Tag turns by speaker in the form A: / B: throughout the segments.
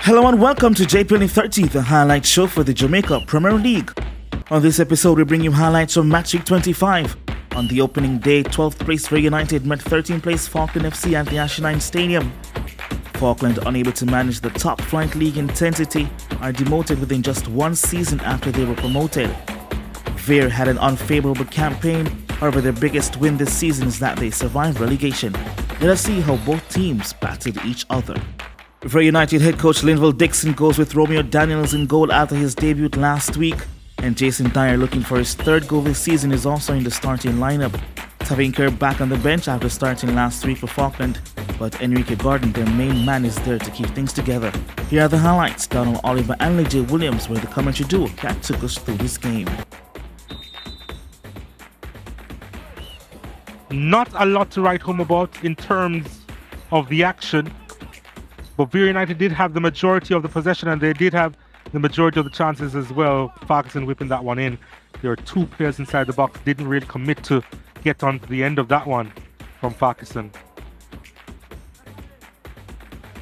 A: Hello and welcome to JPL 30, the highlight show for the Jamaica Premier League. On this episode, we bring you highlights from Matchweek 25. On the opening day, 12th place Very United met 13th place Parkland FC at the Ashenine Stadium. Parkland, unable to manage the top flight league intensity, are demoted within just one season after they were promoted. Very had an unfavourable campaign, however their biggest win this season is that they survived relegation. Let us see how both teams battled each other. Very United head coach Linville Dixon goes with Romeo Daniels in goal after his debut last week, and Jason Dyer, looking for his third goal this season, is also in the starting lineup. Having Kerr back on the bench after starting last week for Parkland, but Enrique Gordon, their main man, is there to keep things together. Here are the highlights, Donald Oliver and Lee J. Williams were the commentary duo that took us through this game.
B: Not a lot to write home about in terms of the action, but Very United did have the majority of the possession and they did have the majority of the chances as well. Ferguson whipping that one in. There were two players inside the box, didn't really commit to get on to the end of that one from Ferguson.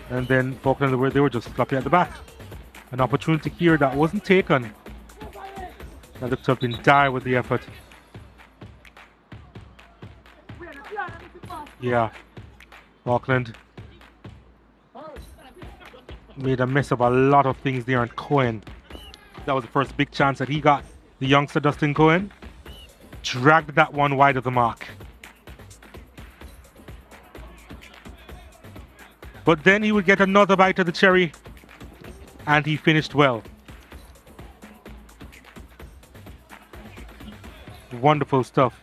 B: And then Parkland, they were just sloppy at the back. An opportunity here that wasn't taken. That looked up in Dyer with the effort. Yeah, Parkland made a mess of a lot of things there, and Cohen, that was the first big chance that he got. The youngster Dustin Cohen dragged that one wide of the mark. But then he would get another bite of the cherry, and he finished well. Wonderful stuff.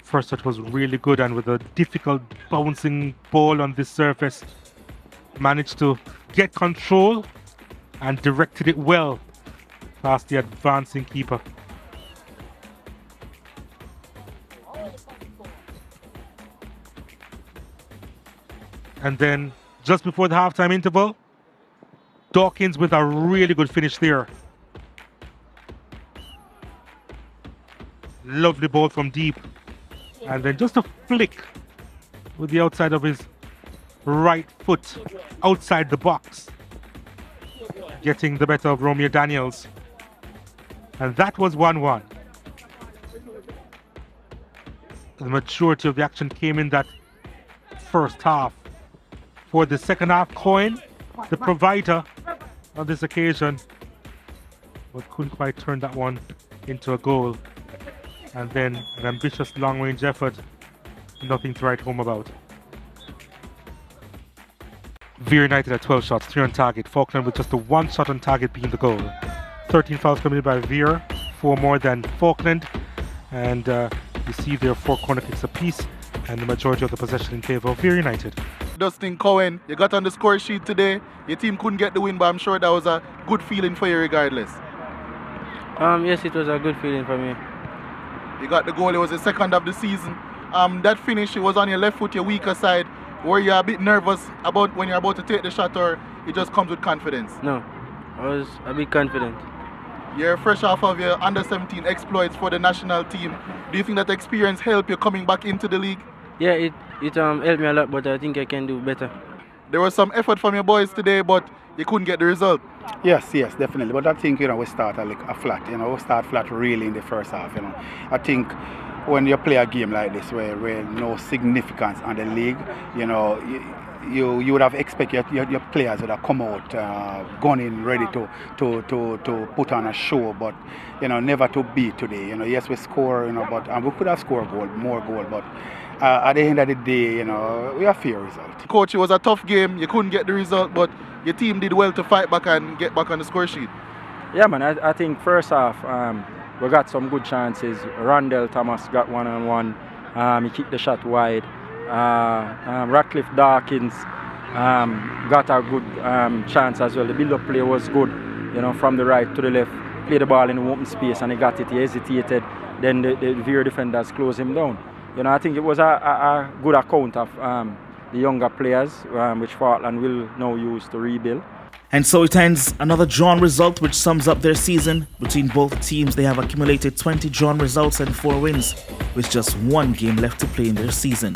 B: First touch was really good, and with a difficult bouncing ball on this surface, managed to get control and directed it well past the advancing keeper. And then just before the halftime interval, Dawkins with a really good finish there. Lovely ball from deep. And then just a flick with the outside of his right foot outside the box, getting the better of Romeo Daniels. And that was 1-1. The majority of the action came in that first half. For the second half, Cohen, the provider on this occasion, but couldn't quite turn that one into a goal. And then an ambitious long-range effort, nothing to write home about. Very United at 12 shots, 3 on target. Parkland with just the 1 shot on target being the goal. 13 fouls committed by Veer, 4 more than Parkland. And you see there 4 corner kicks apiece, and the majority of the possession in favour of Very United.
C: Dustin Cohen, you got on the score sheet today. Your team couldn't get the win, but I'm sure that was a good feeling for you regardless.
D: Yes, it was a good feeling for me.
C: You got the goal, it was the second of the season. That finish, it was on your left foot, your weaker side. Were you a bit nervous about when you're about to take the shot, or it just comes with confidence?
D: No, I was a bit confident.
C: You're fresh off of your under-17 exploits for the national team. Do you think that experience helped you coming back into the league?
D: Yeah, it helped me a lot, but I think I can do better.
C: There was some effort from your boys today, but you couldn't get the result.
E: Yes, definitely. But I think, we start a flat. We start flat really in the first half. I think when you play a game like this where no significance on the league, you would have expected your players would have come out gunning, ready to put on a show, but never to beat today. Yes, we score, and we could have scored more goal, but at the end of the day, we have fair result.
C: Coach, it was a tough game. You couldn't get the result, but your team did well to fight back and get back on the score sheet.
D: Yeah, man. I think first half we got some good chances. Randall Thomas got 1-on-1. He kicked the shot wide. Ratcliffe Dawkins got a good chance as well. The build-up play was good, from the right to the left. Played the ball in the open space and he got it. He hesitated. Then the Veer defenders closed him down. I think it was a good account of the younger players, which Parkland will now use to rebuild.
A: And so it ends another drawn result, which sums up their season. Between both teams, they have accumulated 20 drawn results and 4 wins, with just 1 game left to play in their season.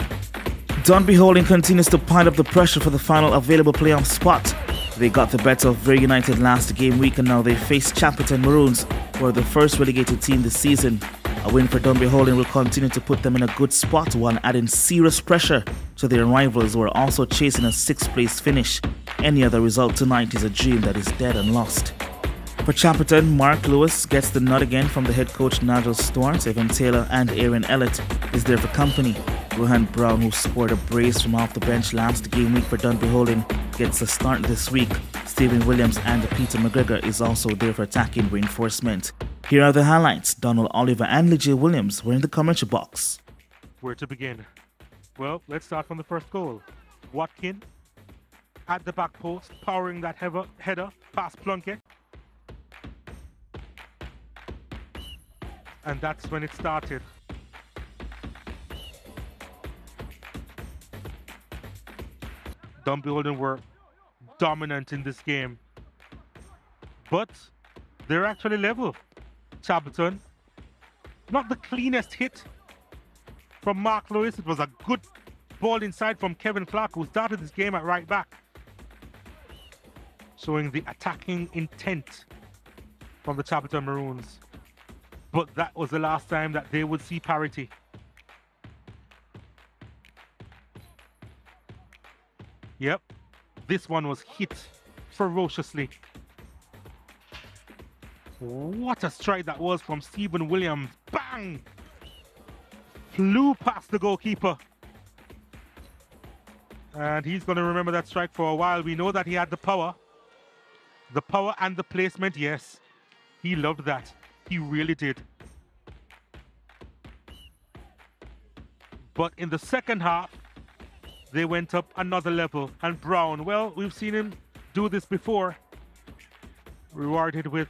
A: Dunby Holding continues to pile up the pressure for the final available playoff spot. They got the better of Bray United last game week and now they face Champerton Maroons, who are the first relegated team this season. A win for Dunby Holding will continue to put them in a good spot while adding serious pressure to their rivals who are also chasing a 6th place finish. Any other result tonight is a dream that is dead and lost. For Champerton, Mark Lewis gets the nod again from the head coach Nigel Stewart. Evan Taylor and Aaron Ellett is there for company. Rohan Brown, who scored a brace from off the bench last game week for Dunby Holding, gets a start this week. Stephen Williams and Peter McGregor is also there for attacking reinforcement. Here are the highlights. Donald Oliver and Legia Williams were in the commentary box.
B: Where to begin? Well, let's start from the first goal. Watkin at the back post, powering that header past Plunkett. And that's when it started. Dunby Holding were dominant in this game, but they're actually level. Champerton, not the cleanest hit from Mark Lewis. It was a good ball inside from Kevin Clark, who started this game at right back, showing the attacking intent from the Champerton Maroons. But that was the last time that they would see parity. Yep, this one was hit ferociously. What a strike that was from Stephen Williams. Bang! Flew past the goalkeeper. And he's going to remember that strike for a while. We know that he had the power. The power and the placement, yes. He loved that. He really did. But in the second half, they went up another level. And Brown, well, we've seen him do this before. Rewarded with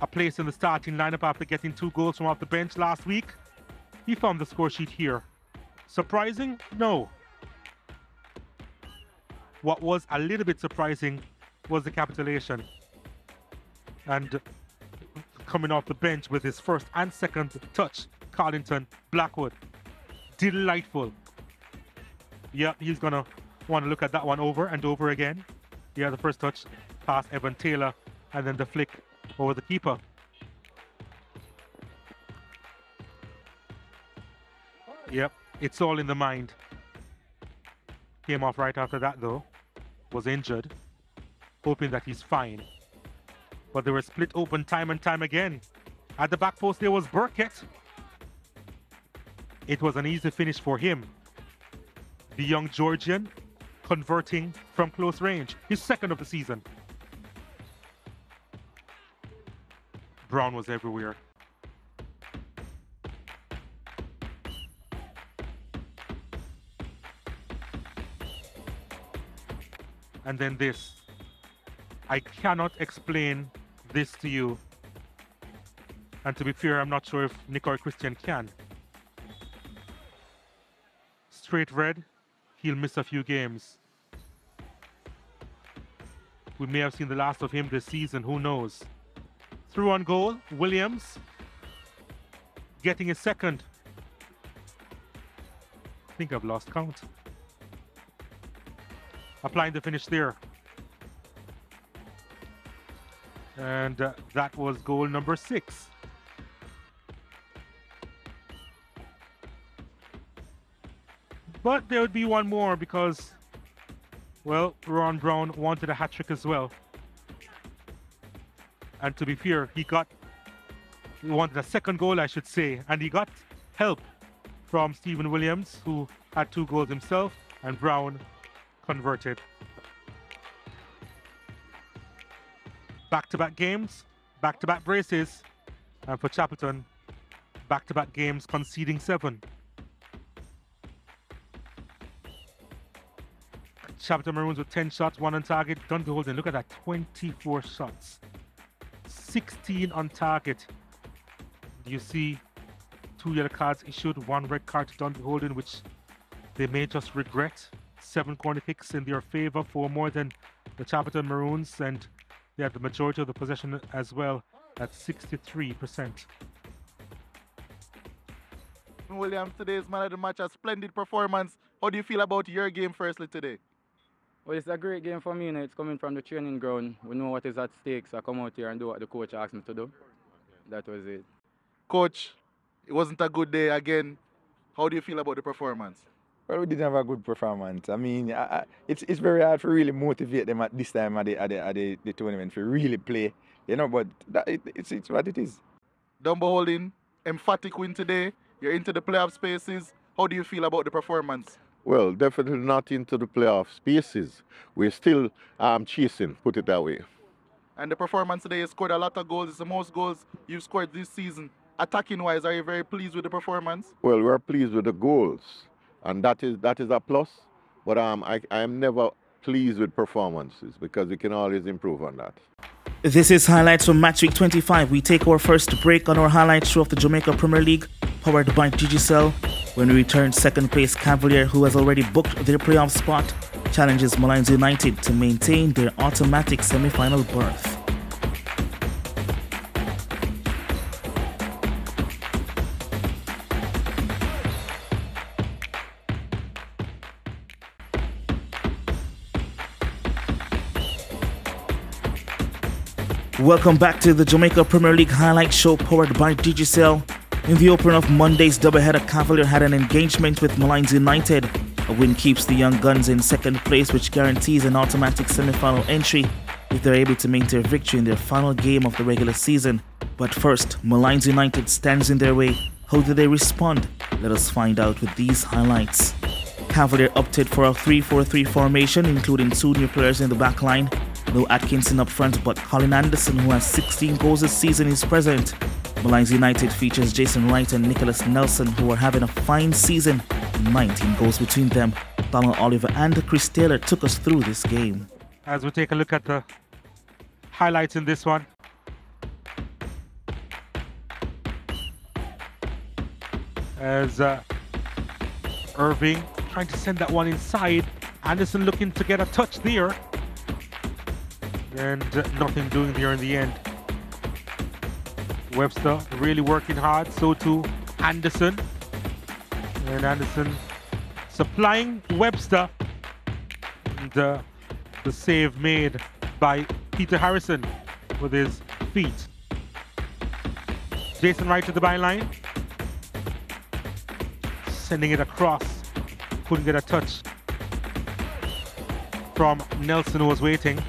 B: a place in the starting lineup after getting 2 goals from off the bench last week. He found the score sheet here. Surprising? No. What was a little bit surprising was the capitulation. And coming off the bench with his first and second touch, Carlington Blackwood. Delightful. Yeah, he's gonna want to look at that one over and over again. Yeah, the first touch past Evan Taylor, and then the flick over the keeper. Yep, it's all in the mind. Came off right after that though. Was injured. Hoping that he's fine. But they were split open time and time again. At the back post there was Burkett. It was an easy finish for him. The young Georgian converting from close range. His second of the season. Brown was everywhere. And then this. I cannot explain this to you. And to be fair, I'm not sure if Nick or Christian can. Straight red, he'll miss a few games. We may have seen the last of him this season, who knows. Through on goal, Williams getting his second. I think I've lost count. Applying the finish there. And that was goal number 6. But there would be one more because, well, Ron Brown wanted a hat-trick as well. And to be fair, he wanted a second goal, I should say. And he got help from Stephen Williams, who had 2 goals himself, and Brown converted. Back-to-back games, back-to-back braces. And for Champerton, back-to-back games conceding 7. Champerton Maroons with 10 shots, 1 on target. Dunby Holding, look at that, 24 shots. 16 on target. You see 2 yellow cards issued, 1 red card to Dunby Holding, which they may just regret. 7 corner kicks in their favor, 4 more than the Champerton Maroons, and they have the majority of the possession as well at 63%.
C: Williams, today's man of the match, a splendid performance. How do you feel about your game firstly today?
D: Well, it's a great game for me. You know, it's coming from the training ground. We know what is at stake, so I come out here and do what the coach asked me to do. That was it.
C: Coach, it wasn't a good day again. How do you feel about the performance?
F: Well, we didn't have a good performance. I mean, it's very hard to really motivate them at this time of the tournament to really play, you know. But it's what it is.
C: Dumbo Holding, emphatic win today. You're into the playoff spaces. How do you feel about the performance?
G: Well, definitely not into the playoff spaces. We're still chasing, put it that way.
C: And the performance today, you scored a lot of goals. It's the most goals you've scored this season. Attacking-wise, are you very pleased with the performance?
G: Well, we're pleased with the goals, and that is a plus. But I am never pleased with performances because we can always improve on that.
A: This is highlights from Matchweek 25. We take our first break on our highlight show of the Jamaica Premier League, powered by Digicel. When we return, second place Cavalier, who has already booked their playoff spot, challenges Maligns United to maintain their automatic semi-final berth. Welcome back to the Jamaica Premier League highlight show powered by Digicel. In the opener of Monday's doubleheader, Cavalier had an engagement with Maligns United. A win keeps the Young Guns in second place, which guarantees an automatic semi-final entry if they're able to maintain their victory in their final game of the regular season. But first, Maligns United stands in their way. How do they respond? Let us find out with these highlights. Cavalier opted for a 3-4-3 formation, including 2 new players in the back line. No Atkinson up front, but Colin Anderson, who has 16 goals this season, is present. Maligns United features Jason Wright and Nicholas Nelson, who are having a fine season. 19 goals between them. Donald Oliver and Chris Taylor took us through this game.
B: As we take a look at the highlights in this one. As Irving trying to send that one inside. Anderson looking to get a touch there. And nothing doing there in the end. Webster really working hard, so too Anderson. And Anderson supplying Webster. And the save made by Peter Harrison with his feet. Jason Wright to the byline. Sending it across. Couldn't get a touch from Nelson, who was waiting.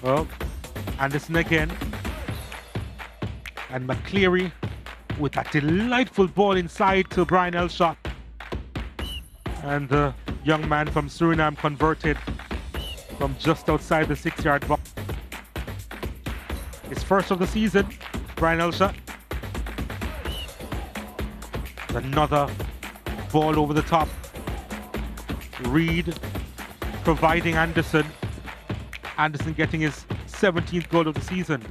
B: Oh, Anderson again. And McCleary with that delightful ball inside to Brian Elshot. And the young man from Suriname converted from just outside the 6-yard box. His first of the season, Brian Elshot. Another ball over the top. Reed providing Anderson. Anderson getting his 17th goal of the season.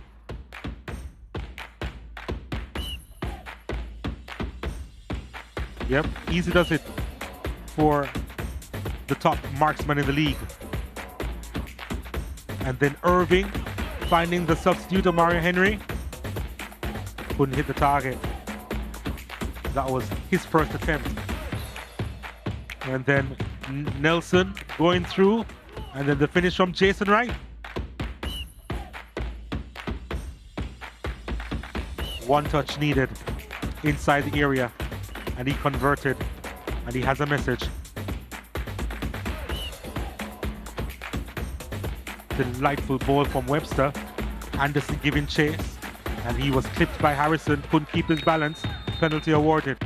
B: Yep, easy does it for the top marksman in the league. And then Irving finding the substitute of Mario Henry. Couldn't hit the target. That was his first attempt. And then Nelson going through. And then the finish from Jason Wright. One touch needed inside the area. And he converted. And he has a message. Delightful ball from Webster. Anderson giving chase. And he was clipped by Harrison. Couldn't keep his balance. Penalty awarded.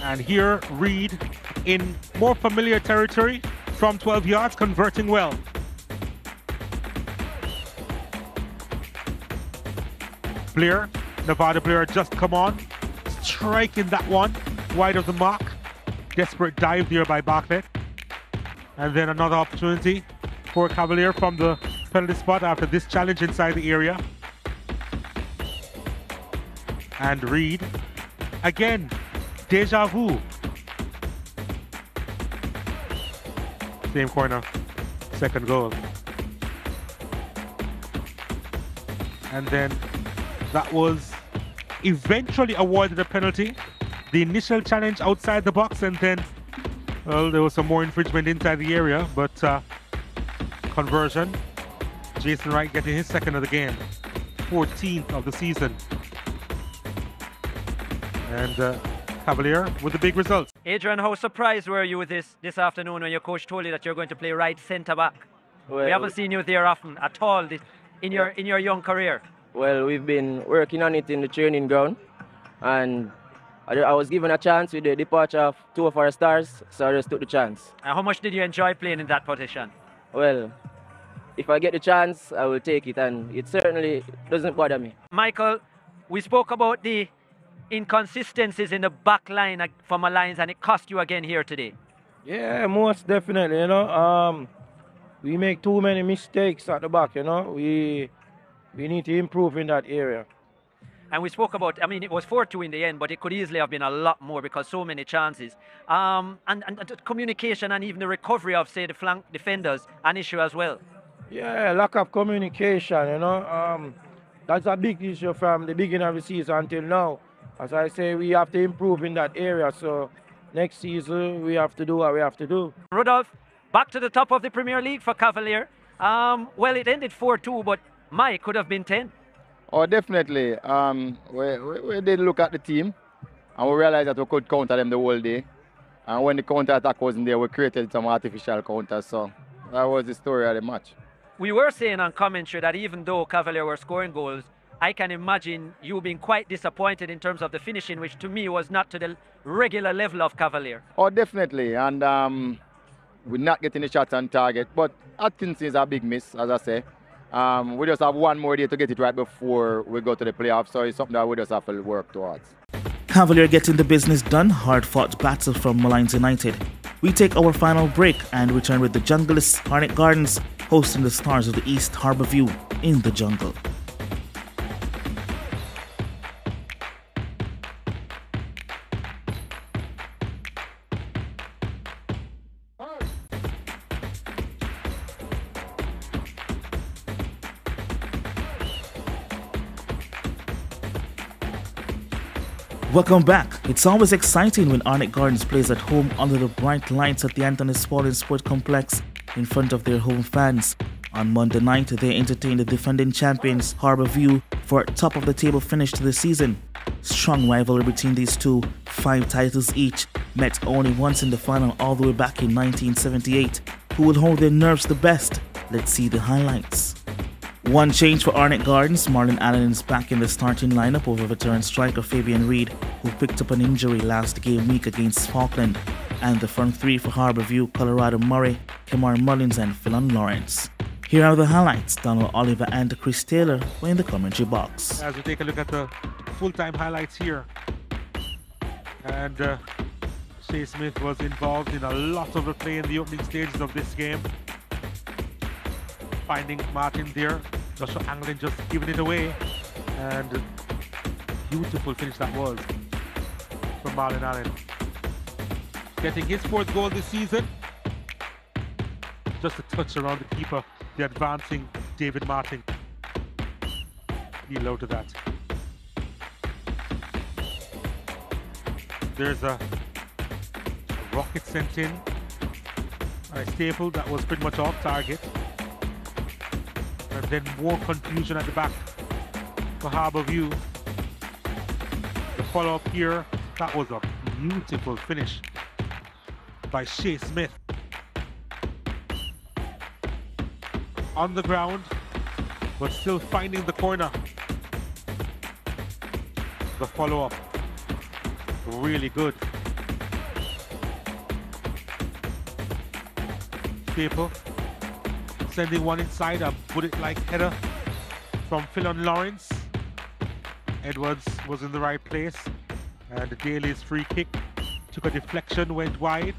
B: And here, Reed in more familiar territory from 12 yards, converting well. Blair, Nevada Blair just come on, striking that one wide of the mark. Desperate dive there by Parkland. And then another opportunity for Cavalier from the penalty spot after this challenge inside the area. And Reed again. Deja vu. Same corner. Second goal. And then that was eventually awarded a penalty. The initial challenge outside the box, and then, well, there was some more infringement inside the area, but conversion. Jason Wright getting his second of the game, 14th of the season. And Cavalier with the big results.
H: Adrian, how surprised were you with this afternoon when your coach told you that you're going to play right centre back? Well, we haven't seen you there often at all in your young career.
I: Well, we've been working on it in the training ground, and I was given a chance with the departure of two of our stars, so I just took the chance.
H: And how much did you enjoy playing in that position?
I: Well, if I get the chance, I will take it, and it certainly doesn't bother me.
H: Michael, we spoke about the inconsistencies in the back line for Maligns, and it cost you again here today.
J: Yeah, most definitely, you know. We make too many mistakes at the back, you know. We need to improve in that area.
H: And we spoke about, I mean, it was 4-2 in the end, but it could easily have been a lot more because so many chances. And the communication and even the recovery of, say, the flank defenders, an issue as well.
J: Yeah, lack of communication, you know. That's a big issue from the beginning of the season until now. As I say, we have to improve in that area. So next season, we have to do what we have to do.
H: Rudolph, back to the top of the Premier League for Cavalier. Well, it ended 4-2, but Mike could have been 10.
K: Oh, definitely. We did look at the team, and we realized that we could counter them the whole day. And when the counter-attack wasn't there, we created some artificial counters. So that was the story of the match.
H: We were saying on commentary that even though Cavalier were scoring goals, I can imagine you being quite disappointed in terms of the finishing, which to me was not to the regular level of Cavalier.
K: Oh, definitely. And we're not getting the shots on target. But Atkinson is a big miss, as I say. We just have one more day to get it right before we go to the playoffs. So it's something that we just have to work towards.
A: Cavalier getting the business done. Hard-fought battle from Maligns United. We take our final break and return with the Junglists Arnett Gardens hosting the Stars of the East Harbourview in the jungle. Welcome back. It's always exciting when Arnett Gardens plays at home under the bright lights at the Anthony Spalding Sport Complex in front of their home fans. On Monday night, they entertained the defending champions Harbourview for a top-of-the-table finish to the season. Strong rivalry between these two, 5 titles each, met only once in the final all the way back in 1978. Who will hold their nerves the best? Let's see the highlights. One change for Arnett Gardens. Marlon Allen is back in the starting lineup over veteran striker Fabian Reed, who picked up an injury last game week against Parkland. And the front three for Harbourview, Colorado Murray, Kemar Mullins and Philon Lawrence. Here are the highlights. Donald Oliver and Chris Taylor were in the commentary box.
B: As we take a look at the full-time highlights here. And Shea Smith was involved in a lot of the play in the opening stages of this game. Finding Martin there, Joshua Anglin just giving it away, and beautiful finish that was from Marlon Allen. Getting his 4th goal this season. Just a touch around the keeper, the advancing David Martin. Be low to that. There's a rocket sent in by Staple that was pretty much off target. And then more confusion at the back for Harbourview. The follow-up here, that was a beautiful finish by Shea Smith. On the ground, but still finding the corner. The follow-up, really good. Staple sending one inside, a bullet-like header from Philon Lawrence. Edwards was in the right place, and Daly's free kick took a deflection, went wide,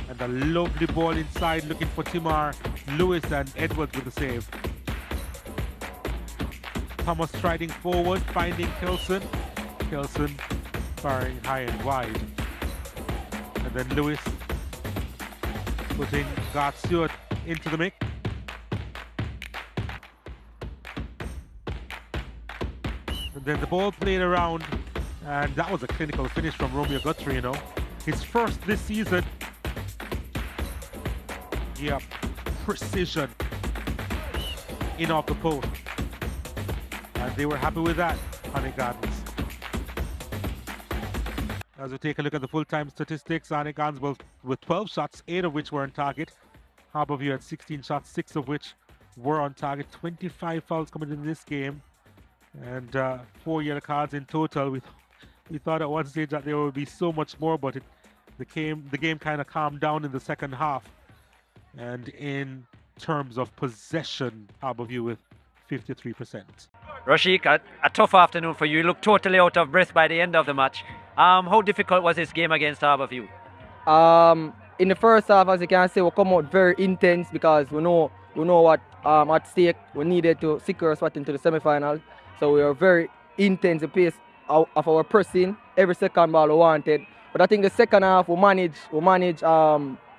B: and a lovely ball inside looking for Timar Lewis, and Edwards with the save. Thomas striding forward, finding Kelson. Kelson firing high and wide. And then Lewis putting Garth Stewart into the mix. And then the ball played around And that was a clinical finish from Romeo Guthrie, you know. His first this season. Yeah, precision in off the post. And they were happy with that, Arnett Gardens. As we take a look at the full-time statistics, Arnett Gardens with 12 shots, 8 of which were on target. Harborview had 16 shots, 6 of which were on target. 25 fouls coming in this game, and 4 yellow cards in total. We thought at one stage that there would be so much more, but the game kind of calmed down in the second half. And in terms of possession, Harborview with 53%.
H: Rashik, a tough afternoon for you. You looked totally out of breath by the end of the match. How difficult was this game against Harborview?
I: In the first half, as you can see, we come out very intense because we know what at stake. We needed to secure a spot into the semi-final. So we were very intense, the pace of our pressing. Every second ball we wanted. But I think the second half we manage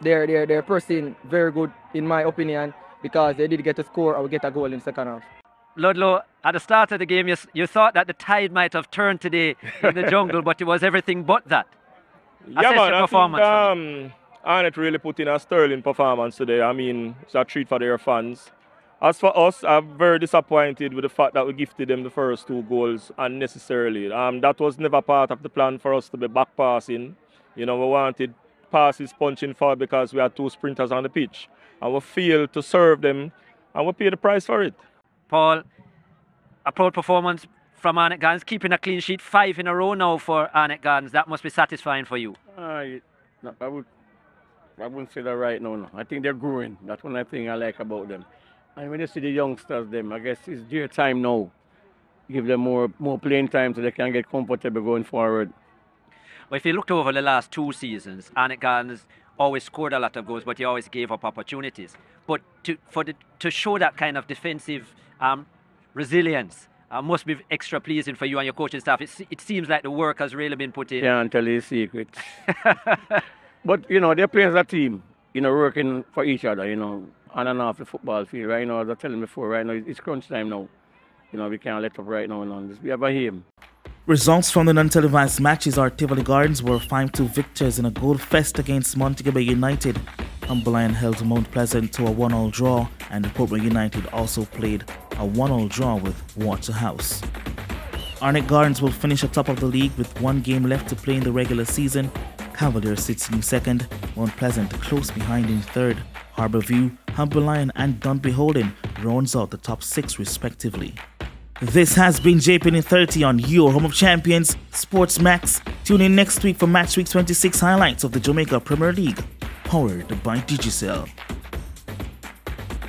I: their pressing very good, in my opinion, because they did get a score and we get a goal in the second half.
H: Ludlow, at the start of the game, you thought that the tide might have turned today in the jungle, but it was everything but that.
L: Yeah, man, I think Arnett really put in a sterling performance today. I mean, it's a treat for their fans. As for us, I'm very disappointed with the fact that we gifted them the first 2 goals unnecessarily. That was never part of the plan for us to be back passing. You know, we wanted passes punching forward because we had 2 sprinters on the pitch. And we failed to serve them, and we paid the price for it.
H: Paul, a proud performance from Arnett Gardens, keeping a clean sheet 5 in a row now for Arnett Gardens. That must be satisfying for you.
M: I wouldn't say that right now. No. I think they're growing. That's one thing I like about them. And when you see the youngsters, I guess it's their time now. Give them more playing time so they can get comfortable going forward.
H: Well, if you looked over the last 2 seasons, Arnett Gardens always scored a lot of goals, but he always gave up opportunities. But to show that kind of defensive resilience must be extra pleasing for you and your coaching staff. It seems like the work has really been put in.
M: Can't tell you the secret. But, you know, they're playing as a team, you know, working for each other, you know, on and off the football field. Right now, as I was telling before, right now, it's crunch time now. You know, we can't let up right now. We have a aim.
A: Results from the non-televised matches are Tivoli Gardens were 5-2 victors in a goal fest against Montego Bay United. Humberline held Mount Pleasant to a 1-1 draw, and Portmore United also played a 1-1 draw with Waterhouse. Arnett Gardens will finish atop of the league with 1 game left to play in the regular season. Cavalier sits in 2nd, Mount Pleasant close behind in 3rd. Harborview, Humberline and Dunby Holding rounds out the top 6 respectively. This has been JPL in 30 on your home of champions, SportsMax. Tune in next week for Matchweek 26 highlights of the Jamaica Premier League, powered by Digicel.